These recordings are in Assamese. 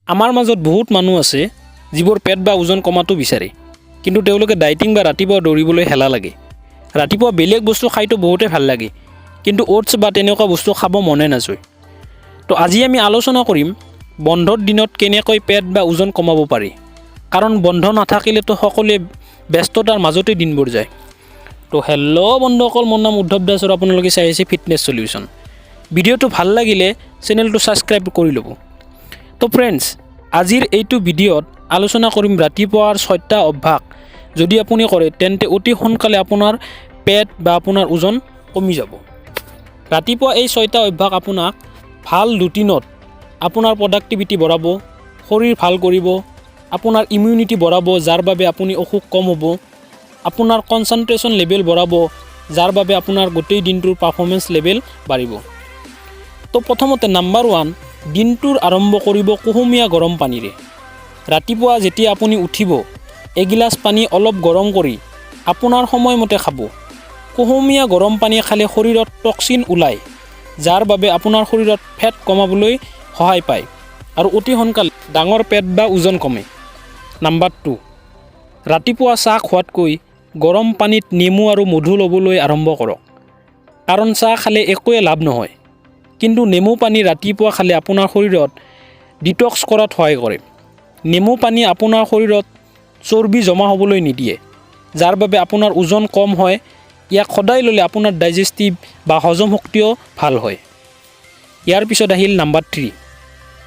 আমাৰ মাজত বহুত মানুহ আছে যিবোৰ পেট বা ওজন কমাটো বিচাৰে, কিন্তু তেওঁলোকে ডায়েটিং বা ৰাতিপুৱা দৌৰিবলৈ হেলা লাগে। ৰাতিপুৱা বেলেগ বস্তু খাইতো বহুতে ভাল লাগে, কিন্তু ওটছ বা তেনেকুৱা বস্তু খাব মনে নাযায়। তো আজি আমি আলোচনা কৰিম বন্ধৰ দিনত কেনেকৈ পেট বা ওজন কমাব পাৰি, কাৰণ বন্ধ নাথাকিলেতো সকলোৱে ব্যস্ততাৰ মাজতে দিনবোৰ যায়। তো হেল্ল' বন্ধুসকল, মোৰ নাম উদ্ধৱ দাস আৰু আপোনালোকে চাই আছে ফিটনেছ সলিউশ্যন। ভিডিঅ'টো ভাল লাগিলে চেনেলটো ছাবস্ক্ৰাইব কৰি ল'ব। তো ফ্ৰেণ্ডছ, আজিৰ এইটো ভিডিঅ'ত আলোচনা কৰিম ৰাতিপুৱাৰ 6টা অভ্যাস। যদি আপুনি কৰে তেন্তে অতি সোনকালে আপোনাৰ পেট বা আপোনাৰ ওজন কমি যাব। ৰাতিপুৱা এই 6টা অভ্যাস আপোনাক ভাল ৰুটিনত আপোনাৰ প্ৰডাক্টিভিটি বঢ়াব, শৰীৰ ভাল কৰিব, আপোনাৰ ইমিউনিটি বঢ়াব, যাৰ বাবে আপুনি অসুখ কম হ'ব, আপোনাৰ কনচেনট্ৰেশ্যন লেভেল বঢ়াব, যাৰ বাবে আপোনাৰ গোটেই দিনটোৰ পাৰফৰ্মেঞ্চ লেভেল বাঢ়িব। তো প্ৰথমতে নাম্বাৰ 1, দিনটোৰ আৰম্ভ কৰিব কুহুমীয়া গৰম পানীৰে। ৰাতিপুৱা যেতিয়া আপুনি উঠিব, এগিলাচ পানী অলপ গৰম কৰি আপোনাৰ সময়মতে খাব। কুহুমীয়া গৰম পানী খালে শৰীৰত টক্সিন ওলায়, যাৰ বাবে আপোনাৰ শৰীৰত ফেট কমাবলৈ সহায় পায় আৰু অতি সোনকালে ডাঙৰ পেট বা ওজন কমে। নাম্বাৰ 2, ৰাতিপুৱা চাহ খোৱাতকৈ গৰম পানীত নেমু আৰু মধু ল'বলৈ আৰম্ভ কৰক। কাৰণ চাহ খালে একোৱে লাভ নহয়, কিন্তু নেমু পানী ৰাতিপুৱা খালে আপোনাৰ শৰীৰত ডিটক্স কৰাত সহায় কৰে। নেমু পানী আপোনাৰ শৰীৰত চৰ্বি জমা হ'বলৈ নিদিয়ে, যাৰ বাবে আপোনাৰ ওজন কম হয়। ইয়াক সদায় ল'লে আপোনাৰ ডাইজেষ্টিভ বা হজম শক্তিও ভাল হয়। ইয়াৰ পিছত আহিল নাম্বাৰ 3,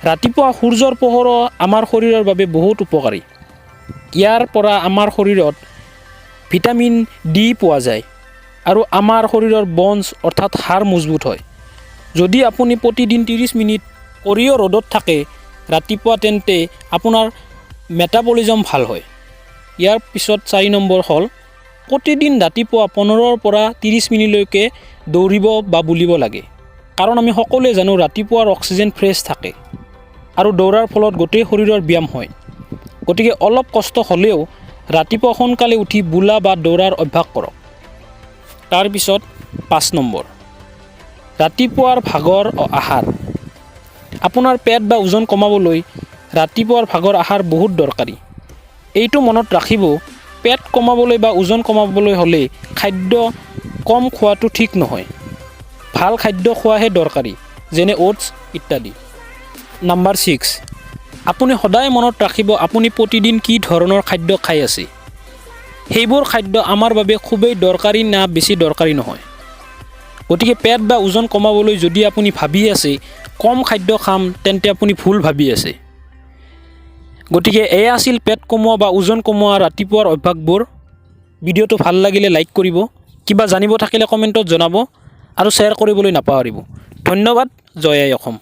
ৰাতিপুৱা সূৰ্যৰ পোহৰ আমাৰ শৰীৰৰ বাবে বহুত উপকাৰী। ইয়াৰ পৰা আমাৰ শৰীৰত ভিটামিন ডি পোৱা যায় আৰু আমাৰ শৰীৰৰ বনছ অৰ্থাৎ হাড় মজবুত হয়। যদি আপুনি প্ৰতিদিন 30 মিনিট কৰিও ৰ'দত থাকে ৰাতিপুৱা, তেন্তে আপোনাৰ মেটাবলিজম ভাল হয়। ইয়াৰ পিছত 4 নম্বৰ হ'ল প্ৰতিদিন ৰাতিপুৱা 15ৰ পৰা 30 মিনিটলৈকে দৌৰিব বা বুলিব লাগে। কাৰণ আমি সকলোৱে জানো ৰাতিপুৱাৰ অক্সিজেন ফ্ৰেছ থাকে আৰু দৌৰাৰ ফলত গোটেই শৰীৰৰ ব্যায়াম হয়। গতিকে অলপ কষ্ট হ'লেও ৰাতিপুৱা সোনকালে উঠি বোলা বা দৌৰাৰ অভ্যাস কৰক। তাৰপিছত 5 নম্বৰ, ৰাতিপুৱাৰ ভাগৰ আহাৰ। আপোনাৰ পেট বা ওজন কমাবলৈ ৰাতিপুৱাৰ ভাগৰ আহাৰ বহুত দৰকাৰী। এইটো মনত ৰাখিব, পেট কমাবলৈ বা ওজন কমাবলৈ হ'লে খাদ্য কম খোৱাটো ঠিক নহয়। ভাল খাদ্য খোৱাহে দৰকাৰী, যেনে ওটছ ইত্যাদি। নাম্বাৰ 6, আপুনি সদায় মনত ৰাখিব আপুনি প্ৰতিদিন কি ধৰণৰ খাদ্য খাই আছে। সেইবোৰ খাদ্য আমাৰ বাবে খুবেই দৰকাৰী না বেছি দৰকাৰী নহয়। গতিকে পেট বা ওজন কমাবলৈ যদি আপুনি ভাবি আছে কম খাদ্য খাম, তেন্তে আপুনি ভুল ভাবি আছে। গতিকে এয়া আছিল পেট কমোৱা বা ওজন কমোৱা ৰাতিপুৱাৰ অভ্যাসবোৰ। ভিডিঅ'টো ভাল লাগিলে লাইক কৰিব, কিবা জানিব থাকিলে কমেণ্টত জনাব আৰু শ্বেয়াৰ কৰিবলৈ নাপাহৰিব। ধন্যবাদ। জয় আই অসম।